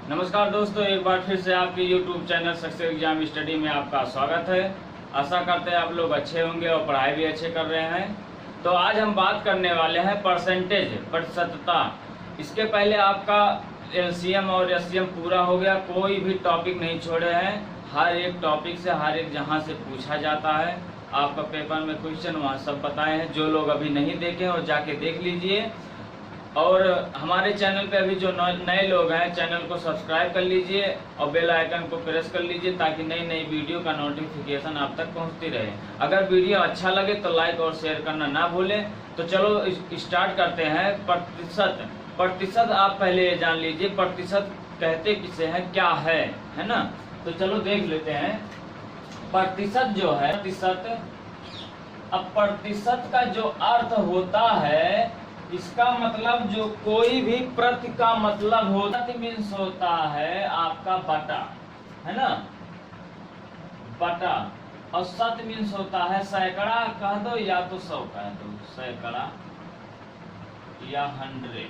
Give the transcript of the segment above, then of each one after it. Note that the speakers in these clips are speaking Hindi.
नमस्कार दोस्तों, एक बार फिर से आपके YouTube channel success exam study में आपका स्वागत है। आशा करते हैं आप लोग अच्छे होंगे और पढ़ाई भी अच्छे कर रहे हैं। तो आज हम बात करने वाले हैं परसेंटेज, प्रतिशतता। इसके पहले आपका LCM और SCM पूरा हो गया, कोई भी टॉपिक नहीं छोड़े हैं। हर एक टॉपिक से हर एक जहाँ से पूछा जाता है, आपका पेपर में क्वेश्चन वहाँ सब बताए हैं। जो लोग अभी नहीं देखे और जाके देख लीजिए। और हमारे चैनल पे अभी जो नए लोग हैं, चैनल को सब्सक्राइब कर लीजिए और बेल आइकन को प्रेस कर लीजिए ताकि नई नई वीडियो का नोटिफिकेशन आप तक पहुंचती रहे। अगर वीडियो अच्छा लगे तो लाइक और शेयर करना ना भूलें। तो चलो स्टार्ट करते हैं। प्रतिशत आप पहले ये जान लीजिए, प्रतिशत कहते किसे हैं, क्या है ना। तो चलो देख लेते हैं। प्रतिशत जो है, प्रतिशत का जो अर्थ होता है, इसका मतलब जो कोई भी प्रति का मतलब होता मीन्स होता है आपका बटा, है ना, बटा। और शत मीन्स होता है सैकड़ा कह दो या तो 100 कह दो, सैकड़ा या 100,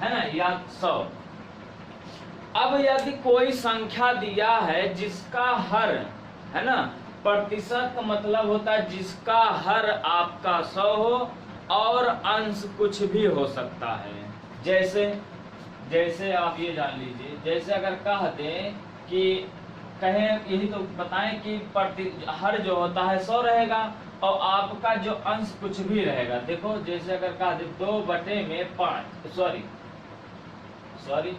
है ना, या 100। अब यदि कोई संख्या दिया है जिसका हर, है ना, प्रतिशत का मतलब होता है जिसका हर आपका 100 हो और अंश कुछ भी हो सकता है। जैसे आप ये जान लीजिए, जैसे अगर कह दें कि कहें, यही तो बताएं कि हर जो होता है 100 रहेगा और आपका जो अंश कुछ भी रहेगा। देखो जैसे अगर कह दे 2/5, सॉरी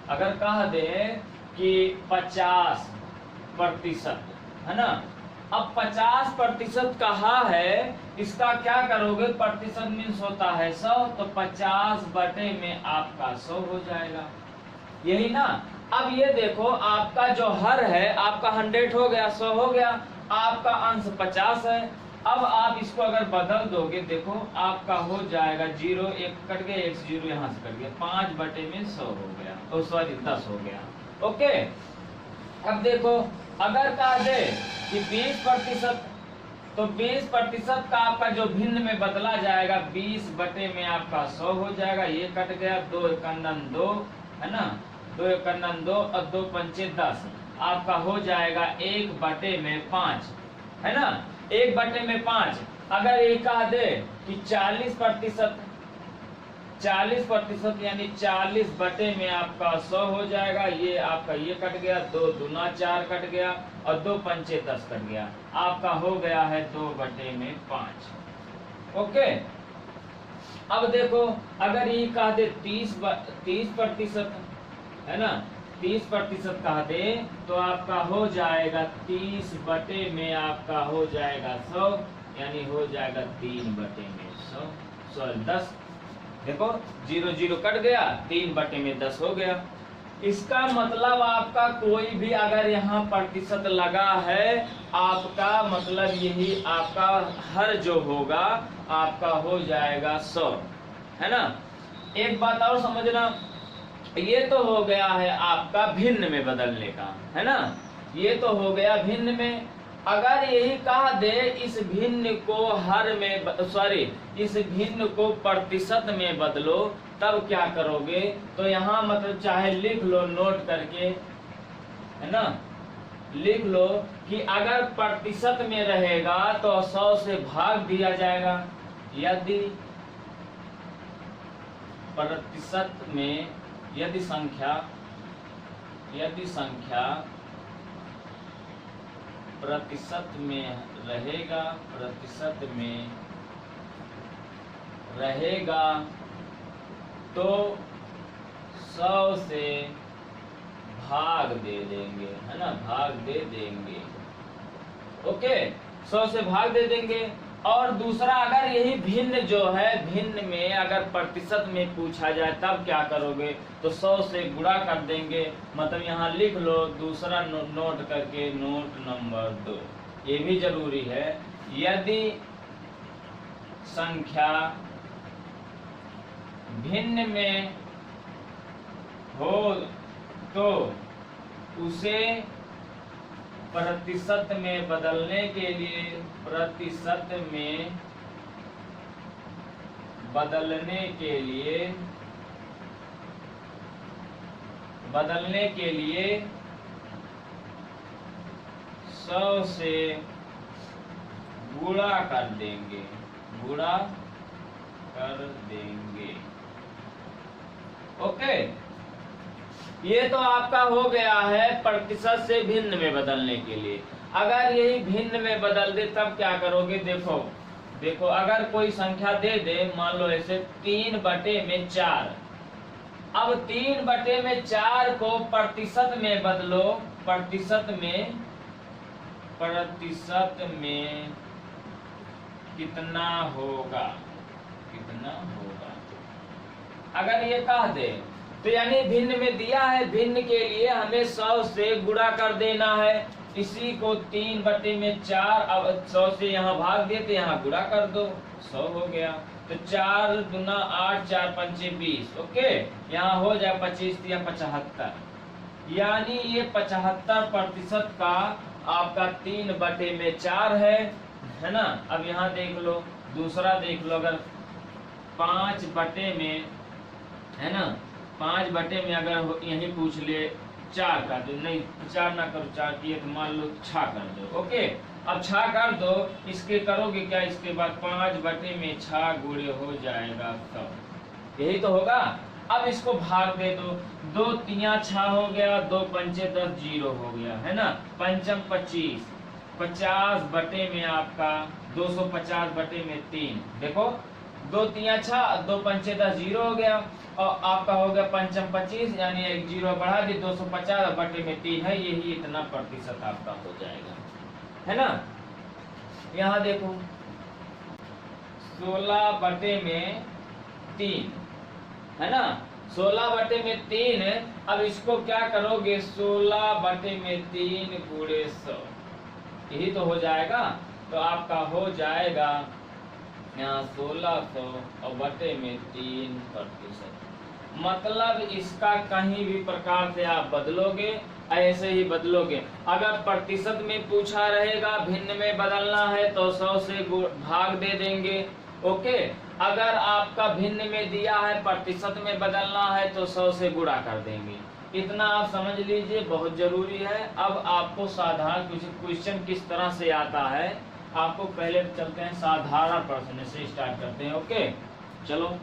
अगर कह दे कि 50%, है ना। अब 50% कहा है, इसका क्या करोगे, प्रतिशत मीन्स होता है 100, तो 50 बटे में आपका 100 हो जाएगा, यही ना। अब ये देखो, आपका जो हर है आपका 100 हो गया, 100 हो गया, आपका अंश 50 है। अब आप इसको अगर बदल दोगे, देखो आपका हो जाएगा 0, 1 कट गया, 1 0 यहाँ से कट गया, 5 बटे में 100 हो गया, ओ सॉरी 10 हो गया। ओके, अब देखो अगर कह दे कि 20%, तो 20% का आपका जो भिन्न में बदला जाएगा, 20 बटे में आपका 100 हो जाएगा। ये कट गया, 2 एकंदन 2, है ना, 2 एकंदन 2 और 2 पंचे 10, आपका हो जाएगा 1 बटे में 5, है ना, 1 बटे में 5। अगर ये कह दे कि 40% यानी 40 बटे में आपका 100 हो जाएगा। ये आपका ये कट गया, 2 दूना 4 कट गया और 2 पंचे 10 कट गया, आपका हो गया है 2 बटे में 5। ओके, अब देखो अगर ये कह दे 30%, है ना, 30% कह दे तो आपका हो जाएगा 30 बटे में आपका हो जाएगा 100, यानी हो जाएगा 3 बटे में 100, सॉरी 10। देखो 0 0 कट गया, 3 बटे में 10 हो गया। इसका मतलब आपका कोई भी अगर यहाँ प्रतिशत लगा है, आपका मतलब यही आपका हर जो होगा आपका हो जाएगा 100, है ना। एक बात और समझना, ये तो हो गया है आपका भिन्न में बदलने का, है ना, ये तो हो गया भिन्न में। अगर यही कह दे इस भिन्न को हर में, इस भिन्न को प्रतिशत में बदलो, तब क्या करोगे, तो यहाँ मतलब चाहे लिख लो नोट करके, है ना, लिख लो कि अगर प्रतिशत में रहेगा तो 100 से भाग दिया जाएगा। यदि प्रतिशत में, यदि संख्या प्रतिशत में रहेगा तो 100 से भाग दे देंगे, है ना, भाग दे देंगे। ओके, 100 से भाग दे देंगे। और दूसरा, अगर यही भिन्न जो है, भिन्न में अगर प्रतिशत में पूछा जाए तब क्या करोगे, तो 100 से गुणा कर देंगे। मतलब यहाँ लिख लो दूसरा नोट करके, नोट नंबर 2, ये भी जरूरी है। यदि संख्या भिन्न में हो तो उसे प्रतिशत में बदलने के लिए, बदलने के लिए 100 से गुणा कर देंगे, गुणा कर देंगे। ओके, ये तो आपका हो गया है प्रतिशत से भिन्न में बदलने के लिए। अगर यही भिन्न में बदल दे तब क्या करोगे? देखो देखो, अगर कोई संख्या दे दे, मान लो ऐसे 3/4। अब 3/4 को प्रतिशत में बदलो, प्रतिशत में कितना होगा, कितना होगा? अगर ये कह दे तो यानी भिन्न में दिया है, भिन्न के लिए हमें 100 से गुणा कर देना है। इसी को 3/4, अब 100 से यहाँ भाग दे तो यहाँ गुणा कर दो, 100 हो गया। तो 4 दूना 8, 4 पंचे 20। ओके, यहाँ हो जाए 25 या 75, यानी ये 75% का आपका 3/4 है ना। अब यहाँ देख लो, दूसरा देख लो, अगर 5 में है ना, 5 अगर यही पूछ ले 4 का, तो नहीं 4 ना करो, 4 किए तो मान लो 6 कर दो। ओके, अब 6 कर दो, इसके करोगे क्या? इसके बाद 5/6 गुणे हो जाएगा, तब यही तो होगा। अब इसको भाग दे दो, 2 3 6 हो गया, 2 पंचे 10, 0 हो गया, है ना। पंचम 25, 50 में आपका 250/3। देखो 2 3 6, 2 पंचे 10, 0 हो गया, और आपका हो गया पंचम 25, यानी एक 0 बढ़ा दी, 250/3 है, यही इतना प्रतिशत आपका हो जाएगा, है ना। यहाँ देखो 16/3 है ना, 16/3। अब इसको क्या करोगे? 16/3 गुणे 100, यही तो हो जाएगा। तो आपका हो जाएगा यहाँ 1600 और /3%। मतलब इसका कहीं भी प्रकार से आप बदलोगे, ऐसे ही बदलोगे। अगर प्रतिशत में पूछा रहेगा, भिन्न में बदलना है तो 100 से भाग दे देंगे। ओके, अगर आपका भिन्न में दिया है, प्रतिशत में बदलना है तो 100 से गुणा कर देंगे। इतना आप समझ लीजिए, बहुत जरूरी है। अब आपको साधारण क्वेश्चन किस तरह से आता है, आपको पहले चलते हैं साधारण प्रश्न से स्टार्ट करते हैं। ओके, चलो।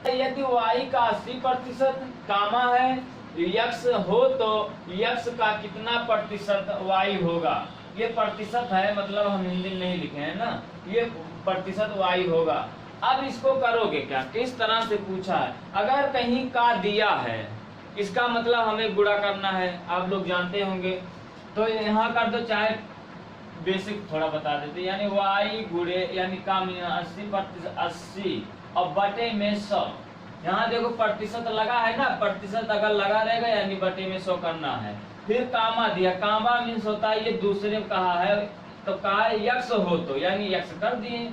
यदि y का 80% कामा है, x हो तो x का कितना प्रतिशत y होगा? ये प्रतिशत है, मतलब हम हिंदी में नहीं लिखे हैं ना, ये प्रतिशत y होगा। अब इसको करोगे क्या? किस तरह से पूछा है? अगर कहीं का दिया है, इसका मतलब हमें गुणा करना है, आप लोग जानते होंगे, तो यहाँ कर दो, चाहे बेसिक थोड़ा बता देते, यानी y गुणे, यानी काम 80% 80 और बटे में 100। यहाँ देखो प्रतिशत लगा है ना, प्रतिशत अगर लगा रहेगा यानी बटे में 100 करना है। फिर कामा दिया, कामा मीन्स होता है ये दूसरे कहा है, तो कहा है यक्स हो तो, यानी यक्स कर दिए,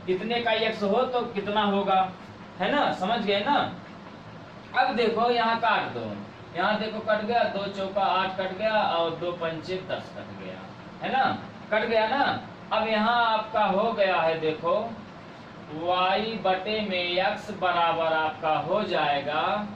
इतने का यक्स हो तो कितना होगा, है ना, समझ गए ना। अब देखो यहाँ काट दो, यहाँ देखो कट गया, 2 चौका 8 कट गया और 2 पंचे 10 कट गया, है ना, कट गया ना। अब यहाँ आपका हो गया है, देखो y बटे में x बराबर आपका हो जाएगा,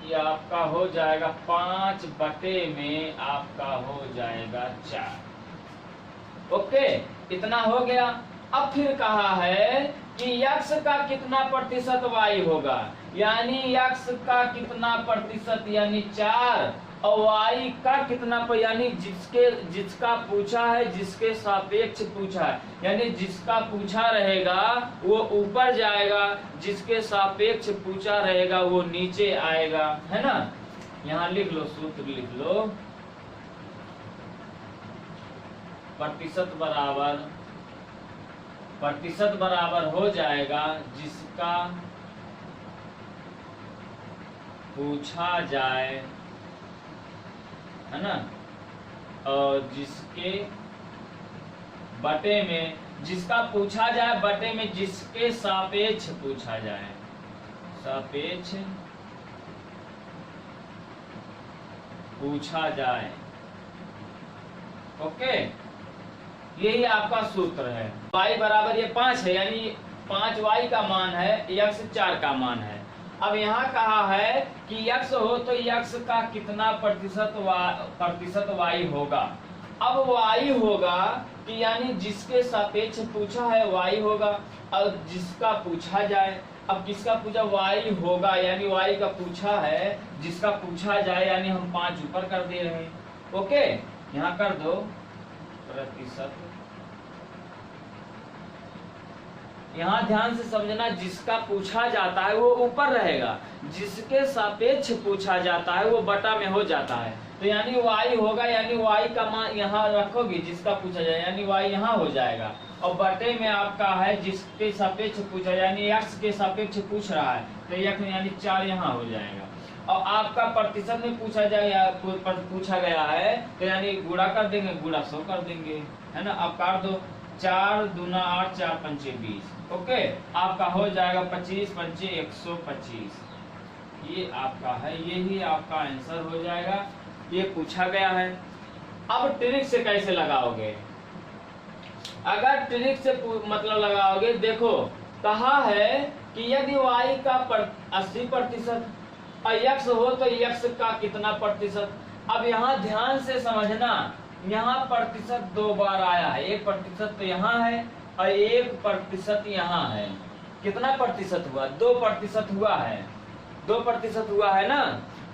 ये आपका हो जाएगा 5 बटे में आपका हो जाएगा 4। ओके, इतना हो गया। अब फिर कहा है कि x का कितना प्रतिशत y होगा, यानी x का कितना प्रतिशत यानी 4, और y का कितना पर, यानी जिसका पूछा है, जिसके सापेक्ष पूछा है, यानी जिसका पूछा रहेगा वो ऊपर जाएगा, जिसके सापेक्ष पूछा रहेगा वो नीचे आएगा, है ना। यहाँ लिख लो, सूत्र लिख लो, प्रतिशत बराबर हो जाएगा जिसका पूछा जाए, है ना, और जिसके बटे में, जिसका पूछा जाए बटे में जिसके सापेक्ष पूछा जाए, सापेक्ष पूछा जाए। ओके, यही आपका सूत्र है। y बराबर ये 5 है, यानी 5y का मान है, x 4 का मान है। अब यहाँ कहा है कि x हो तो x का कितना प्रतिशत y होगा। अब y होगा कि यानी जिसके सापेक्ष पूछा है y होगा, और जिसका पूछा जाए, अब किसका पूछा, y होगा यानी y का पूछा है, जिसका पूछा जाए यानी हम 5 ऊपर कर दे रहे हैं। ओके, यहाँ कर दो प्रतिशत। यहाँ ध्यान से समझना, जिसका पूछा जाता है वो ऊपर रहेगा, जिसके सापेक्ष पूछा जाता है वो बटा में हो जाता है। तो यानी y होगा यानी y का मान यहाँ रखोगे, जिसका पूछा जाए यानी y यहाँ हो जाएगा, और बटे में आपका है जिसके सापेक्ष पूछा यानी x के सापेक्ष पूछ रहा है तो x यानी 4 यहाँ हो जाएगा। और आपका प्रतिशत में पूछा गया है तो यानी गुणा कर देंगे, गुणा 100 कर देंगे, है ना। अब काट दो, 4 दूना 8, 4 पंचे 20। ओके, आपका हो जाएगा 25 पंचे 125। ये आपका है, यही आपका आंसर हो जाएगा, ये पूछा गया है। अब ट्रिक से कैसे लगाओगे, अगर ट्रिक से मतलब लगाओगे, देखो कहा है कि यदि y का 80% और x हो तो x का कितना प्रतिशत। अब यहाँ ध्यान से समझना, यहाँ प्रतिशत 2 बार आया है, 1% तो यहाँ है और 1% यहाँ है। कितना प्रतिशत हुआ, 2% हुआ है, 2% हुआ है ना।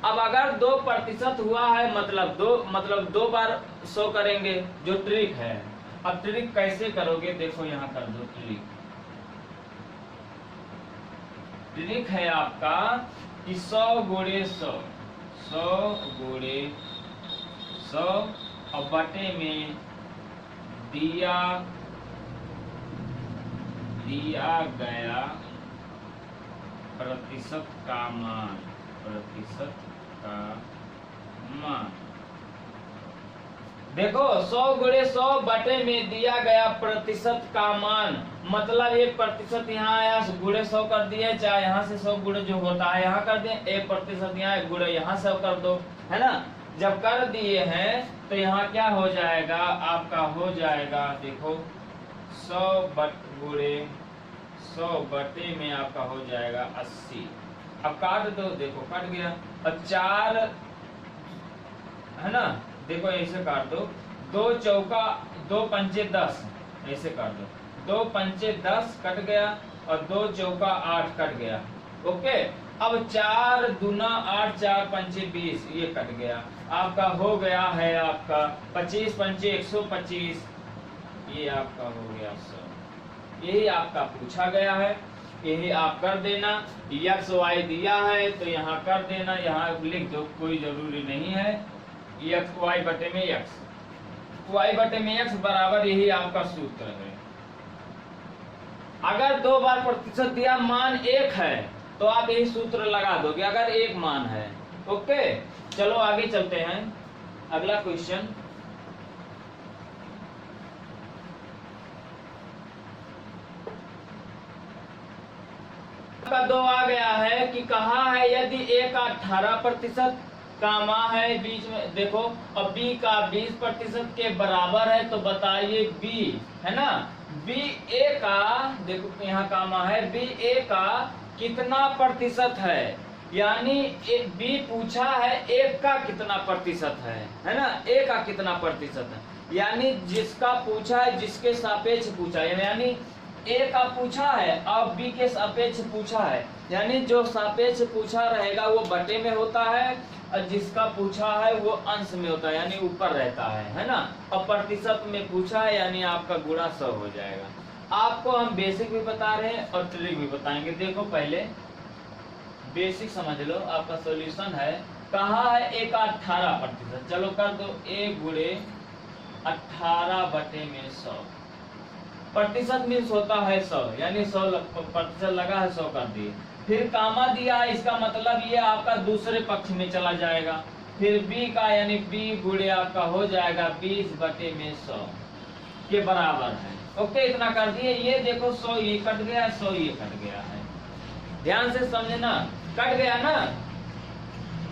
अब अगर 2% हुआ है मतलब 2 बार 100 करेंगे, जो ट्रिक है। अब ट्रिक कैसे करोगे, देखो यहाँ कर दो ट्रिक है आपका कि 100 गुणे 100, 100 गुणे 100 और बटे में दिया गया प्रतिशत का मान, देखो 100 गुणे 100 बटे में दिया गया प्रतिशत का मान, मतलब 1% यहाँ आया, गुणे 100 कर दिए, चाहे यहाँ से 100 गुणे जो होता है यहाँ कर दिए, 1% यहाँ गुणे यहाँ 100 कर दो, है ना। जब कर दिए हैं तो यहाँ क्या हो जाएगा, आपका हो जाएगा, देखो 100 गुणे 100 बटे में आपका हो जाएगा 80। अब काट दो, देखो कट गया। अब 4 है ना, देखो ऐसे काट दो, 2 चौका 2 पंचे 10, ऐसे काट दो, 2 पंचे 10 कट गया और 2 चौका 8 कट गया। ओके, अब 4 दूना 8, 4 पंचे 20, ये कट गया। आपका हो गया है आपका 25 पंचे 125, ये आपका हो गया 100। यही आपका पूछा गया है, यही आप कर देना। x y दिया है तो यहाँ कर देना, यहाँ लिख दो, कोई जरूरी नहीं है। x y बटे में x बराबर यही आपका सूत्र है। अगर 2 बार प्रतिशत दिया, मान 1 है तो आप यही सूत्र लगा दोगे, अगर 1 मान है। ओके, चलो आगे चलते हैं, अगला क्वेश्चन। का 2 आ गया है कि कहा है यदि a का 18% कामा है बीच में, देखो, और b का 20% के बराबर है तो बताइए b, है ना, b a का, देखो यहाँ कामा है, b a का कितना प्रतिशत है, यानी b पूछा है a का कितना प्रतिशत है ना, a का कितना प्रतिशत है, यानी जिसका पूछा है, जिसके सापेक्ष पूछा है, यानी a का पूछा है और b के सापेक्ष पूछा है, यानी जो सापेक्ष पूछा रहेगा वो बटे में होता है और जिसका पूछा है वो अंश में होता है, यानी ऊपर रहता है ना। और प्रतिशत में पूछा है यानी आपका गुणा 100 हो जाएगा। आपको हम बेसिक भी बता रहे हैं और ट्रिक भी बताएंगे। देखो पहले बेसिक समझ लो, आपका सॉल्यूशन है, कहा है a का 18%, चलो कर दो, a गुणे 18 बटे में 100, प्रतिशत मीन्स होता है 100, यानी 100% लगा है, 100 कर दिए। फिर कामा दिया है, इसका मतलब ये आपका दूसरे पक्ष में चला जाएगा। फिर b का यानी b गुणे आपका हो जाएगा 20 बटे में 100 के बराबर है। ओके, इतना कर दिए। ये देखो 100 ये कट गया, 100 ये कट गया है, ध्यान से समझना, कट गया ना।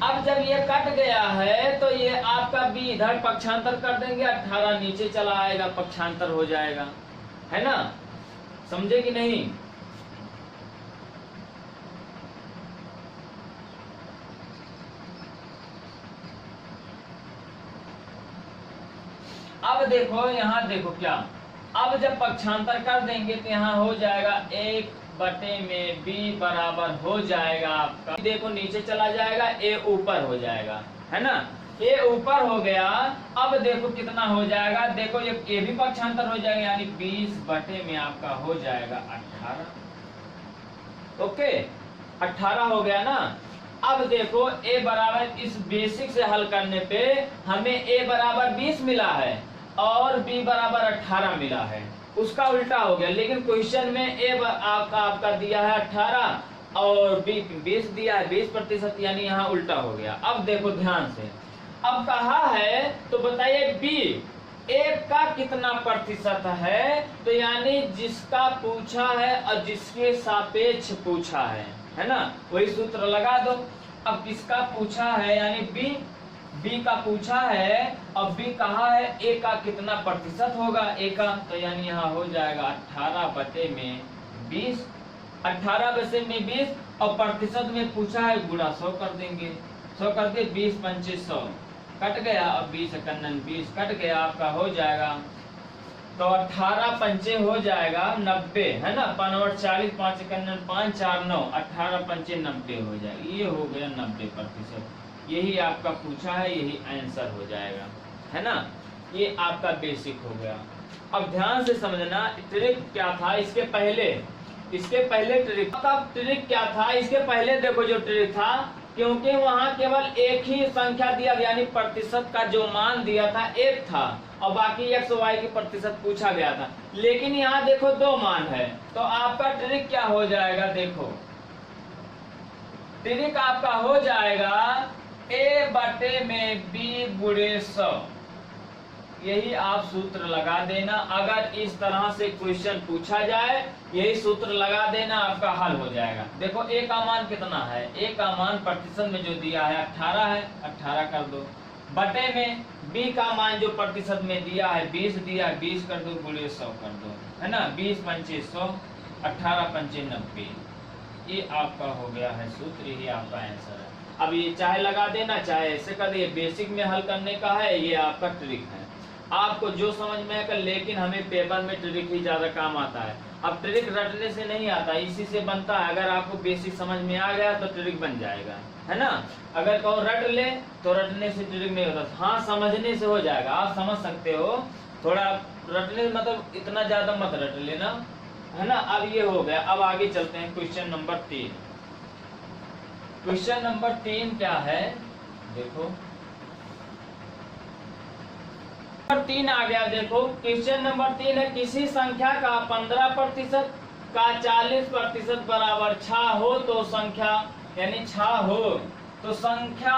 अब जब ये कट गया है तो ये आपका b इधर पक्षांतर कर देंगे, 18 नीचे चला आएगा, पक्षांतर हो जाएगा, है ना, समझे कि नहीं। यहाँ देखो क्या, अब जब पक्षांतर कर देंगे तो यहाँ हो जाएगा 1/में b बराबर हो जाएगा आपका, देखो नीचे चला जाएगा, a ऊपर हो जाएगा, है ना, a ऊपर हो गया। अब देखो कितना हो जाएगा, देखो ये भी पक्षांतर हो जाएगा, यानी 20/में आपका हो जाएगा 18। ओके, 18 हो गया ना। अब देखो a बराबर, इस बेसिक से हल करने पे हमें a बराबर 20 मिला है और b बराबर 18 मिला है, उसका उल्टा हो गया। लेकिन क्वेश्चन में a आपका दिया है 18 और b 20 दिया है, 20%, यानी यहाँ उल्टा हो गया। अब देखो ध्यान से, अब कहा है तो बताइए b एक का कितना प्रतिशत है, तो यानी जिसका पूछा है और जिसके सापेक्ष पूछा है ना, वही सूत्र लगा दो। अब किसका पूछा है, यानी b का पूछा है और b कहा है a का कितना प्रतिशत होगा, a का, तो यानी यहाँ हो जाएगा 18/20, 18/20 और प्रतिशत में पूछा है गुणा 100 कर देंगे, 100 कर दे, 20 पंचे 100 कट गया, अब 20 एकन्नन 20 कट गया, आपका हो जाएगा, तो 18 पंचे हो जाएगा 90, है ना, 5 40, 5 एकन्नन 5 4 9, 18 पंचे 90 हो जाएगा, ये हो गया 90%। यही आपका पूछा है, यही आंसर हो जाएगा, है ना। ये आपका बेसिक हो गया। अब ध्यान से समझना ट्रिक क्या था इसके पहले ट्रिक, तब ट्रिक क्या था इसके पहले, देखो जो ट्रिक था, क्योंकि वहां केवल एक ही संख्या दिया, यानी प्रतिशत का जो मान दिया था 1 था और बाकी x y की प्रतिशत पूछा गया था। लेकिन यहाँ देखो 2 मान है, तो आपका ट्रिक क्या हो जाएगा, देखो ट्रिक आपका हो जाएगा a/में b गुणे 100। यही आप सूत्र लगा देना, अगर इस तरह से क्वेश्चन पूछा जाए यही सूत्र लगा देना, आपका हल हो जाएगा। देखो a का मान कितना है, a का मान प्रतिशत में जो दिया है 18 है, 18 कर दो, बटे में b का मान जो प्रतिशत में दिया है 20 दिया है, 20 कर दो, गुणे 100 कर दो, है ना, 20 पंचे 100, 18 पंचे 90, ये आपका हो गया है सूत्र, यही आपका आंसर है। अब ये चाहे लगा देना चाहे ऐसे कर दे, बेसिक में हल करने का है, ये आपका ट्रिक है, आपको जो समझ में आएगा। लेकिन हमें पेपर में ट्रिक ही ज्यादा काम आता है, अब ट्रिक रटने से नहीं आता, इसी से बनता है। अगर आपको बेसिक समझ में आ गया तो ट्रिक बन जाएगा, है ना। अगर कहो रट ले तो रटने से ट्रिक नहीं होता, हाँ समझने से हो जाएगा, आप समझ सकते हो, थोड़ा रटने मतलब इतना ज्यादा मत रट लेना, है ना। अब ये हो गया, अब आगे चलते हैं क्वेश्चन नंबर 3। क्वेश्चन नंबर 3 क्या है, देखो नंबर 3 आ गया। देखो क्वेश्चन नंबर 3 है, किसी संख्या का 15% का 40% बराबर 6 हो तो संख्या, यानी 6 हो तो संख्या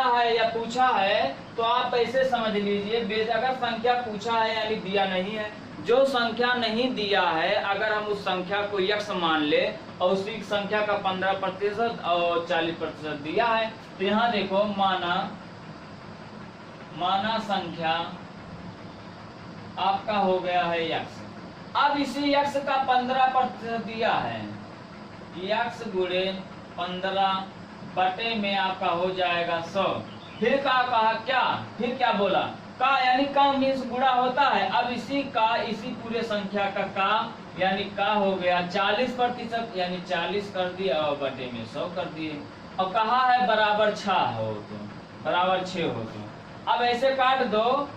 है या पूछा है, तो आप ऐसे समझ लीजिए, अगर संख्या पूछा है यानी दिया नहीं है, जो संख्या नहीं दिया है अगर हम उस संख्या को x मान ले और उसी संख्या का 15% और 40% दिया है, तो यहाँ देखो माना संख्या आपका हो गया है x। अब इसी x का 15% दिया है, x गुणे 15 बटे में आपका हो जाएगा 100। फिर क्या बोला, का यानी का मीन्स गुणा होता है। अब इसी पूरे संख्या का यानी का हो गया 40%, यानी 40 कर दिए और बटे में 100 कर दिए, और कहा है बराबर 6 हो तो, बराबर 6 हो तो अब ऐसे काट दो,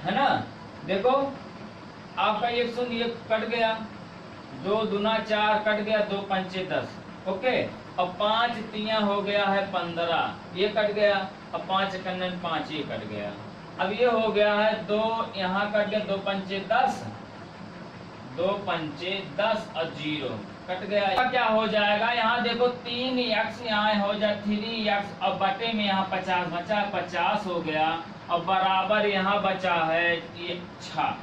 है ना। देखो आपका 101 कट गया, 2 दूना 4 कट गया, 2 पंचे 10, ओके। अब 5 तिया हो गया है 15, ये कट गया, अब 5 एकन्नन 5, ये कट गया। अब ये हो गया है 2 यहाँ कट गया, 2 पंचे 10, 2 पंचे 10 और 0 कट गया। क्या हो जाएगा, यहाँ देखो 3x यहाँ हो जाए 3x, और बटे में यहाँ 50 बचा, 50 हो गया, और बराबर यहाँ बचा है ये 6,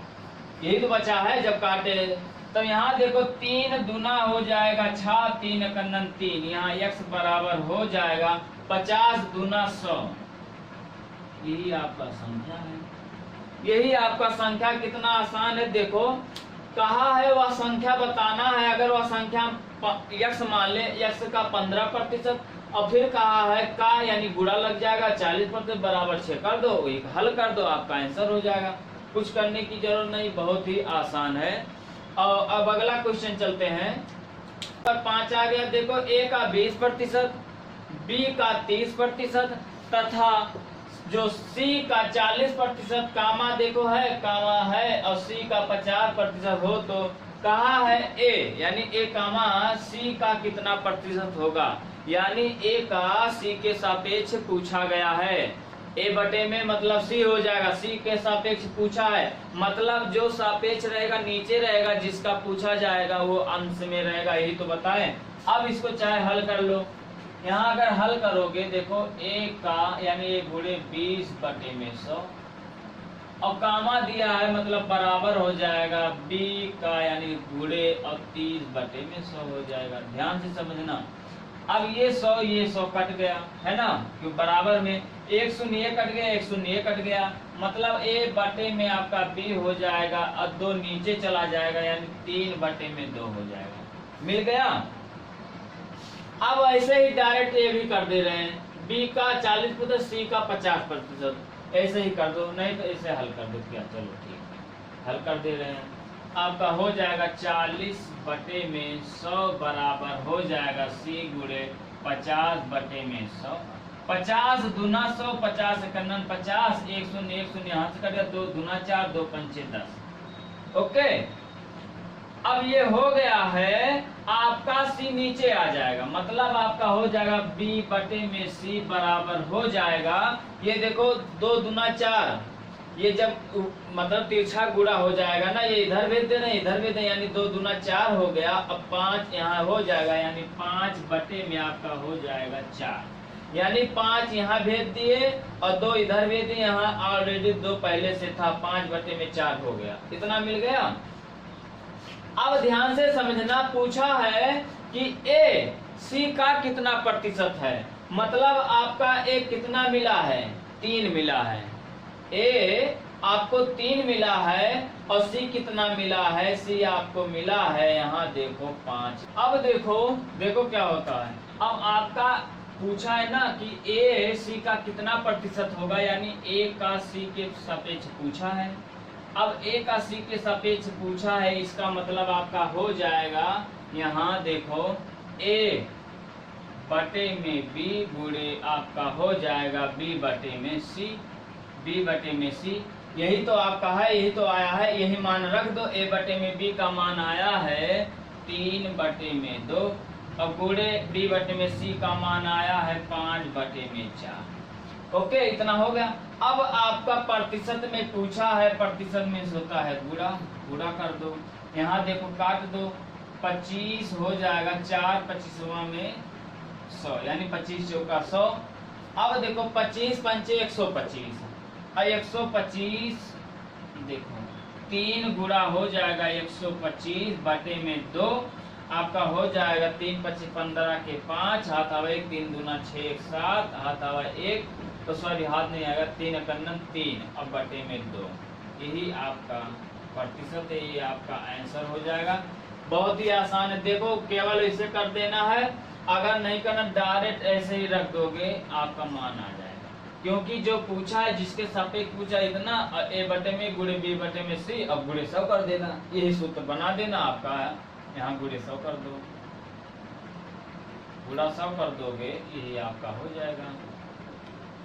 यही तो बचा है जब काटे। तो यहाँ देखो 3 दूना हो जाएगा 6, 3 एकन्नन 3, यहाँ x बराबर हो जाएगा 50 दूना 100। यही आपका संख्या है, यही आपका संख्या। कितना आसान है, देखो कहा है वह संख्या बताना है। अगर वह संख्या x मान ले, x का 15%, और फिर कहा है का यानी गुणा लग जाएगा 40% बराबर 6 कर दो, एक हल कर दो, आपका आंसर हो जाएगा। कुछ करने की जरूरत नहीं, बहुत ही आसान है। और अब अगला क्वेश्चन चलते हैं। 5 आ गया, देखो a का 20%, b का 30% तथा जो c का 40%, कामा देखो है, कामा है, और c का 50% हो तो कहा है a यानी a कामा c का कितना प्रतिशत होगा, यानी a का c के सापेक्ष पूछा गया है। a बटे में मतलब c हो जाएगा, c के सापेक्ष पूछा है, मतलब जो सापेक्ष रहेगा नीचे रहेगा, जिसका पूछा जाएगा वो अंश में रहेगा, यही तो बताएं। अब इसको चाहे हल कर लो। यहाँ अगर हल करोगे देखो a का यानी a गुणे 20 बटे में 100, और कामा दिया है मतलब बराबर हो जाएगा b का यानी गुणे और 30 बटे में 100 हो जाएगा। ध्यान से समझना। अब ये 100 कट गया है ना, क्यों बराबर में, एक शून्य ये कट गया, एक शून्य ये कट गया, मतलब a बटे में आपका b हो जाएगा और 2 नीचे चला जाएगा यानी 3 बटे में 2 हो जाएगा। मिल गया। अब ऐसे ही डायरेक्ट ये भी कर दे रहे हैं, b का 40%, c का 50%, ऐसे ही कर दो, नहीं तो ऐसे हल कर दो क्या, चलो ठीक है, हल कर दे रहे हैं। आपका हो जाएगा 40 बटे में 100 बराबर हो जाएगा c गुणे 50 बटे में 100। 50 दूना 100, 50 एकन्नन 50, 1 शून्य 1 शून्य यहाँ से कट गया, 2 दूना 4, 2 पंचे 10। ओके, अब ये हो गया है, आपका c नीचे आ जाएगा, मतलब आपका हो जाएगा b बटे में c बराबर हो जाएगा, ये देखो 2 दूना 4, ये जब मतलब तिरछा गुणा हो जाएगा ना, ये इधर भेज देना इधर भेज देना, यानी 2 दूना 4 हो गया। अब 5 यहाँ हो जाएगा, यानी 5 बटे में आपका हो जाएगा 4, यानी 5 यहाँ भेज दिए और 2 इधर भेज दिए, यहाँ ऑलरेडी 2 पहले से था, 5 बटे में 4 हो गया, इतना मिल गया। अब ध्यान से समझना, पूछा है कि a c का कितना प्रतिशत है, मतलब आपका a कितना मिला है, 3 मिला है, a आपको 3 मिला है, और c कितना मिला है, c आपको मिला है यहाँ देखो 5। अब देखो क्या होता है, अब आपका पूछा है ना कि a c का कितना प्रतिशत होगा, यानी a का c के सापेक्ष पूछा है। अब a का c के सापेक्ष पूछा है, इसका मतलब आपका हो जाएगा, यहाँ देखो a बटे में b गुणे आपका हो जाएगा b बटे में c, b बटे में c, यही तो आपका है, यही तो आया है, यही मान रख दो। a बटे में b का मान आया है 3 बटे में 2, और गुणे b बटे में c का मान आया है 5 बटे में 4। ओके, इतना हो गया। अब आपका प्रतिशत में पूछा है, प्रतिशत में होता है गुणा कर दो, यहाँ देखो काट दो, 25 हो जाएगा, 4 25वां में 100, यानी 25 चौका 100। अब देखो 25 पंचे 125, और 125 देखो 3 गुणा हो जाएगा 125 बटे में 2, आपका हो जाएगा 3 25 15 के 5, हाथ आवा 1, 3 दूना 6 1 7, हाथ आवा 1, तो सॉरी हाथ नहीं आएगा, 3 एकन्नन 3, अब बटे में 2, यही आपका प्रतिशत है, ये आपका आंसर हो जाएगा। बहुत ही आसान है, देखो केवल इसे कर देना है, अगर नहीं करना डायरेक्ट ऐसे ही रख दोगे आपका मान आ जाएगा, क्योंकि जो पूछा है जिसके सापेक्ष पूछा इतना, a बटे में गुणे b बटे में c, अब गुणे 100 कर देना, यही सूत्र बना देना आपका, यहाँ गुणे 100 कर दो, गुणा 100 कर दोगे, यही आपका हो जाएगा।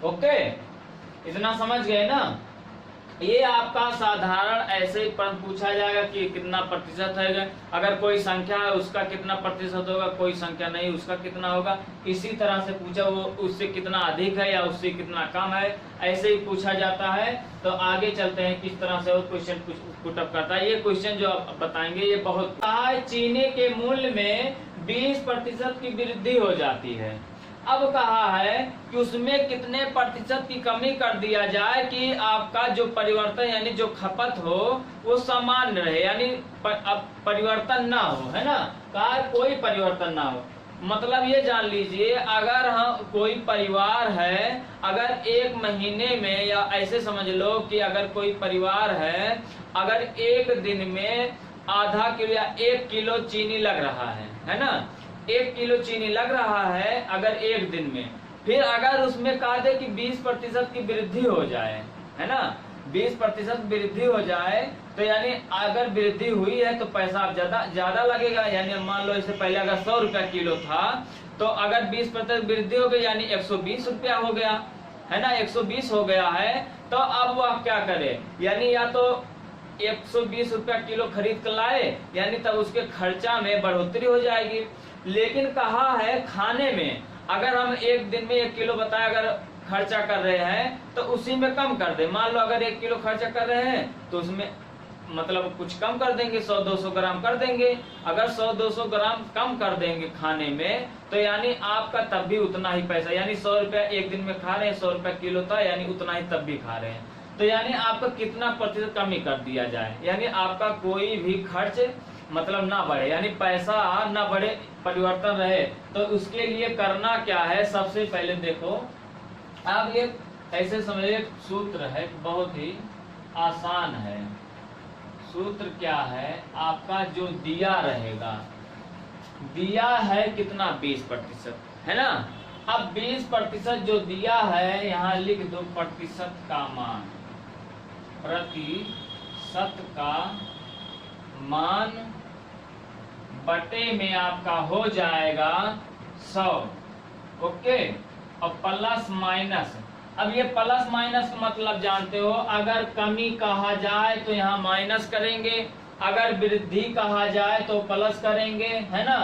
ओके, इतना समझ गए ना। ये आपका साधारण ऐसे ही प्रश्न पूछा जाएगा कि कितना प्रतिशत है, अगर कोई संख्या है उसका कितना प्रतिशत होगा, कोई संख्या नहीं उसका कितना होगा, इसी तरह से पूछा, वो उससे कितना अधिक है या उससे कितना कम है, ऐसे ही पूछा जाता है। तो आगे चलते हैं किस तरह से वो क्वेश्चन पुटअप करता है। ये क्वेश्चन जो आप बताएंगे ये बहुत, चीनी के मूल्य में 20% की वृद्धि हो जाती है। अब कहा है कि उसमें कितने प्रतिशत की कमी कर दिया जाए कि आपका जो परिवर्तन यानी जो खपत हो वो सामान्य रहे, यानी परिवर्तन ना हो, है ना, कहा कोई परिवर्तन ना हो। मतलब ये जान लीजिए, अगर हम कोई परिवार है, अगर 1 महीने में, या ऐसे समझ लो कि अगर कोई परिवार है, अगर 1 दिन में आधा किलो या 1 किलो चीनी लग रहा है ना, 1 किलो चीनी लग रहा है अगर एक दिन में, फिर अगर उसमें कहा दे कि 20% की वृद्धि हो जाए, है ना, 20% वृद्धि हो जाए, तो यानी अगर वृद्धि हुई है तो पैसा अब ज्यादा लगेगा। यानी मान लो इससे पहले अगर 100 रुपया किलो था, तो अगर 20% वृद्धि हो गई यानी 120 रुपया हो गया, है ना, 120 हो गया है। तो अब वह क्या करे, यानी या तो 120 रुपया किलो खरीद कर लाए, यानी तब उसके खर्चा में बढ़ोतरी हो जाएगी। लेकिन कहा है खाने में अगर हम एक दिन में 1 किलो बताए अगर खर्चा कर रहे हैं तो उसी में कम कर दे। मान लो अगर 1 किलो खर्चा कर रहे हैं तो उसमें मतलब कुछ कम कर देंगे, 100-200 ग्राम कर देंगे। अगर 100-200 ग्राम कम कर देंगे खाने में, तो यानी आपका तब भी उतना ही पैसा, यानी 100 रुपया एक दिन में खा रहे हैं, 100 रुपया किलो था, यानी उतना ही तब भी खा रहे हैं। तो यानी आपका कितना प्रतिशत कमी कर दिया जाए, यानी आपका कोई भी खर्च मतलब ना बढ़े, यानी पैसा ना बढ़े, परिवर्तन रहे। तो उसके लिए करना क्या है, सबसे पहले देखो आप ये ऐसे समझिए, सूत्र है बहुत ही आसान है। सूत्र क्या है, आपका जो दिया रहेगा, दिया है कितना 20%, है ना। अब 20% जो दिया है यहाँ लिख दो, प्रतिशत का मान, प्रतिशत का मान बटे में आपका हो जाएगा 100, ओके। और प्लस माइनस, अब ये प्लस माइनस का मतलब जानते हो, अगर कमी कहा जाए तो यहाँ माइनस करेंगे, अगर वृद्धि कहा जाए तो प्लस करेंगे, है ना।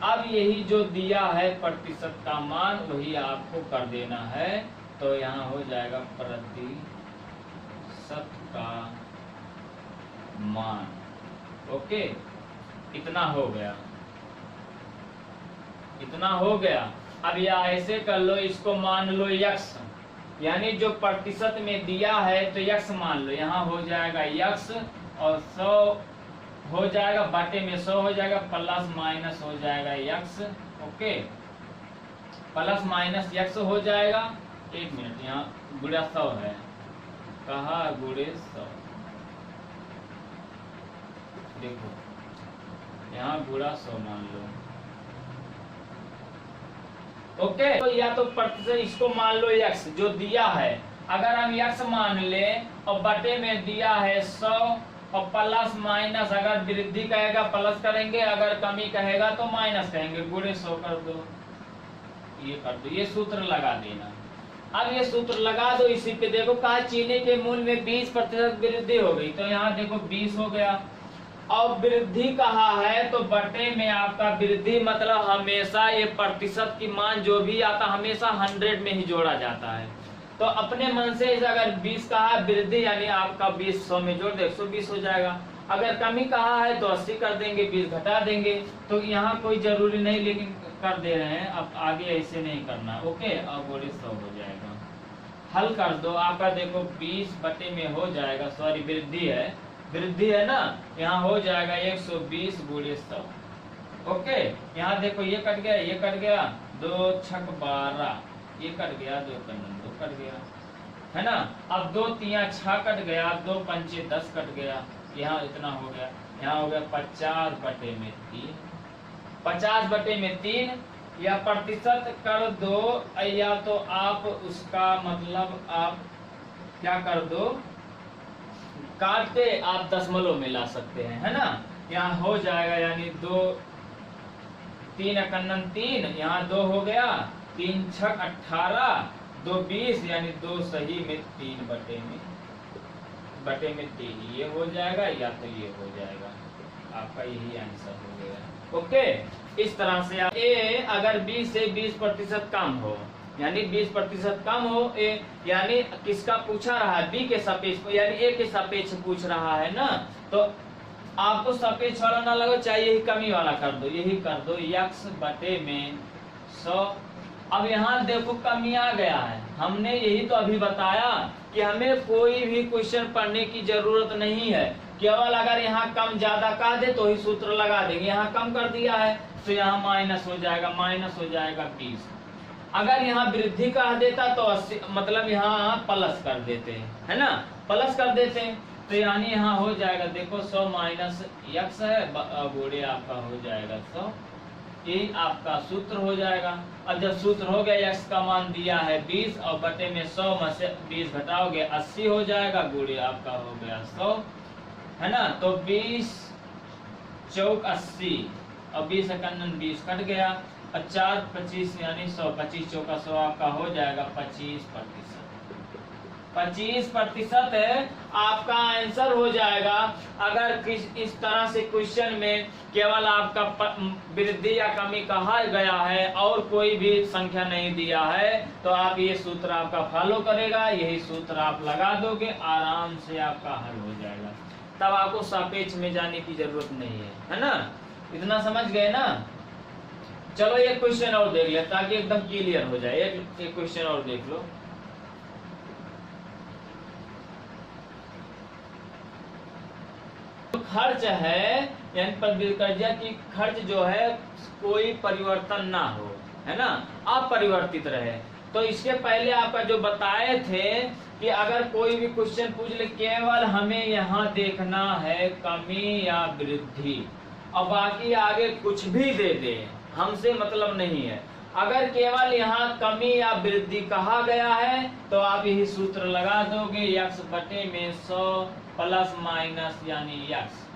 अब यही जो दिया है प्रतिशत का मान वही आपको कर देना है, तो यहाँ हो जाएगा प्रतिशत का मान, ओके। इतना हो गया, इतना हो गया। अब या ऐसे कर लो, इसको मान लो x, यानी जो प्रतिशत में दिया है तो x मान लो, यहाँ हो जाएगा x और 100 हो जाएगा, बटे में 100 हो जाएगा, प्लस माइनस हो जाएगा x, okay. Plus minus x हो जाएगा, एक मिनट, यहाँ गुणा 100 है, कहा गुणे 100, देखो यहाँ गुणा 100 मान लो, ओके। तो या तो प्रतिशत इसको मान लो x जो दिया है, अगर हम x मान ले और बटे में दिया है 100 और प्लस माइनस, अगर वृद्धि कहेगा प्लस करेंगे, अगर कमी कहेगा तो माइनस कहेंगे, गुणे 100 कर दो, ये कर दो, ये सूत्र लगा देना। अब ये सूत्र लगा दो, इसी पे देखो कहा चीनी के मूल्य में 20% वृद्धि हो गई, तो यहाँ देखो 20 हो गया। और वृद्धि कहा है तो बटे में आपका वृद्धि मतलब हमेशा ये प्रतिशत की मान जो भी आता हमेशा 100 में ही जोड़ा जाता है। तो अपने मन से अगर 20 कहा वृद्धि, यानी आपका 20 100 में जोड़ दे 120 हो जाएगा। अगर कमी कहा है तो 80 कर देंगे, 20 घटा देंगे। तो यहाँ कोई जरूरी नहीं, लेकिन कर दे रहे हैं, अब आगे ऐसे नहीं करना, ओके। अब बोले 100 हो जाएगा, हल कर दो, आपका देखो 20 बटे में हो जाएगा, सॉरी वृद्धि है, वृद्धि है ना, यहाँ हो जाएगा 120 गुणे 100, ओके। यहाँ देखो ये कट गया, ये कट गया, 2 छक 12, ये कट गया, 2 कन्नन 2 कट गया, है ना। अब 2 तिया 6 कट गया, 2 पंचे 10 कट गया, यहाँ इतना हो गया, यहाँ हो गया 50 बटे में 3, 50 बटे में 3, या प्रतिशत कर दो, या तो आप उसका मतलब आप क्या कर दो, काट के आप दशमलव में ला सकते हैं, है ना। यहाँ हो जाएगा, यानी 2 3 एकन्नन 3, यहाँ 2 हो गया, 3 छक 18, 2 20, यानी 2 सही में 3 बटे में 3, ये हो जाएगा या तो ये हो जाएगा, आपका यही आंसर हो गया, ओके। इस तरह से आप ए अगर 20 से 20% कम हो, यानी 20% कम हो, ए यानी किसका पूछा रहा है, बी के सापेक्ष, यानी ए के सापेक्ष पूछ रहा है ना, तो आपको सापेक्ष वाला ना लगे, चाहे यही कमी वाला कर दो, यही कर दो, x बटे में 100। अब यहाँ देखो कमी आ गया है, हमने यही तो अभी बताया कि हमें कोई भी क्वेश्चन पढ़ने की जरूरत नहीं है, केवल अगर यहाँ कम ज्यादा कह दे तो ही सूत्र लगा देंगे। यहाँ कम कर दिया है तो यहाँ माइनस हो जाएगा, माइनस हो जाएगा 20। अगर यहाँ वृद्धि कह देता तो 80, मतलब यहाँ प्लस कर देते हैं, है ना, प्लस कर देते हैं। तो यानी यहाँ हो जाएगा, देखो 100 माइनस x है, गुणे आपका हो जाएगा 100। ये आपका सूत्र हो जाएगा। अब जब सूत्र हो गया, x का मान दिया है 20 और बटे में 100 में से 20 घटाओगे 80 हो जाएगा, गुणे आपका हो गया 100, है ना। तो 20 चौक 80 और 20 एकन 20 कट गया और 4 25 यानी 100, 25 चौका 100 आपका हो जाएगा 25%। 25% है आपका आंसर हो जाएगा। अगर इस तरह से क्वेश्चन में केवल आपका वृद्धि या कमी कहा गया है और कोई भी संख्या नहीं दिया है, तो आप ये सूत्र आपका फॉलो करेगा, यही सूत्र आप लगा दोगे, आराम से आपका हल हो जाएगा। तब आपको सापेक्ष में जाने की जरूरत नहीं है ना। इतना समझ गए ना। चलो एक क्वेश्चन और देख ले ताकि एकदम क्लियर हो जाए। एक क्वेश्चन और देख लो। खर्च है यानी परिवर्तन की खर्च जो है कोई परिवर्तन ना हो, है ना, अपरिवर्तित रहे। तो इसके पहले आपका जो बताए थे कि अगर कोई भी क्वेश्चन पूछ ले, केवल हमें यहाँ देखना है कमी या वृद्धि, और बाकी आगे कुछ भी दे दे, हमसे मतलब नहीं है। अगर केवल यहाँ कमी या वृद्धि कहा गया है तो आप यही सूत्र लगा दोगे, x बटे में 100 प्लस माइनस यानी x।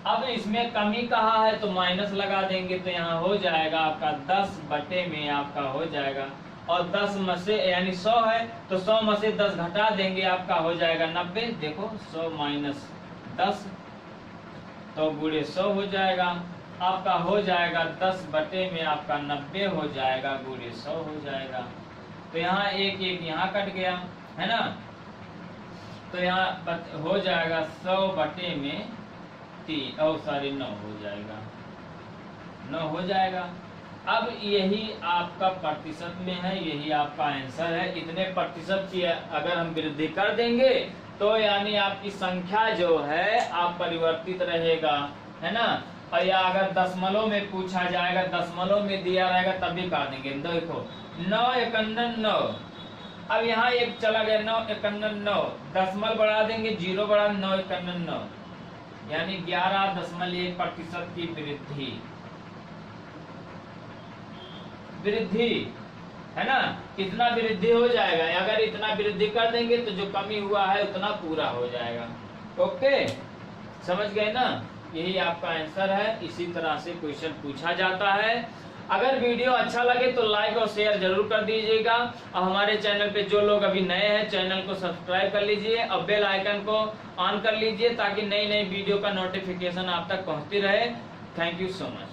अब इसमें कमी कहा है तो माइनस लगा देंगे, तो यहाँ हो जाएगा आपका 10 बटे में आपका हो जाएगा, और 10 में से यानी 100 है तो 100 में से 10 घटा देंगे, आपका हो जाएगा 90। देखो 100 माइनस 10 तो गुणे 100 हो जाएगा, आपका हो जाएगा 10 बटे में आपका 90 हो जाएगा, गुणे 100 हो जाएगा। तो यहाँ एक यहाँ कट गया, है ना। तो यहाँ हो जाएगा 100 बटे में 9 हो जाएगा, 9 हो जाएगा। अब यही आपका प्रतिशत में है, यही आपका आंसर है। इतने प्रतिशत की अगर हम वृद्धि कर देंगे तो यानी आपकी संख्या जो है आप परिवर्तित रहेगा, है ना। और या अगर दशमलव में पूछा जाएगा, दशमलव में दिया रहेगा तब भी कर देंगे। देखो 9 एकन 9, अब यहाँ एक चला गया 9 एकन 9, दशमलव बढ़ा देंगे, 0 बढ़ा 9 एकन 9 यानी 11.1% की वृद्धि, है ना। इतना वृद्धि हो जाएगा। अगर इतना वृद्धि कर देंगे तो जो कमी हुआ है उतना पूरा हो जाएगा। ओके, समझ गए ना। यही आपका आंसर है। इसी तरह से क्वेश्चन पूछा जाता है। अगर वीडियो अच्छा लगे तो लाइक और शेयर जरूर कर दीजिएगा, और हमारे चैनल पे जो लोग अभी नए हैं चैनल को सब्सक्राइब कर लीजिए और बेल आइकन को ऑन कर लीजिए ताकि नई नई वीडियो का नोटिफिकेशन आप तक पहुंचती रहे। Thank you so much.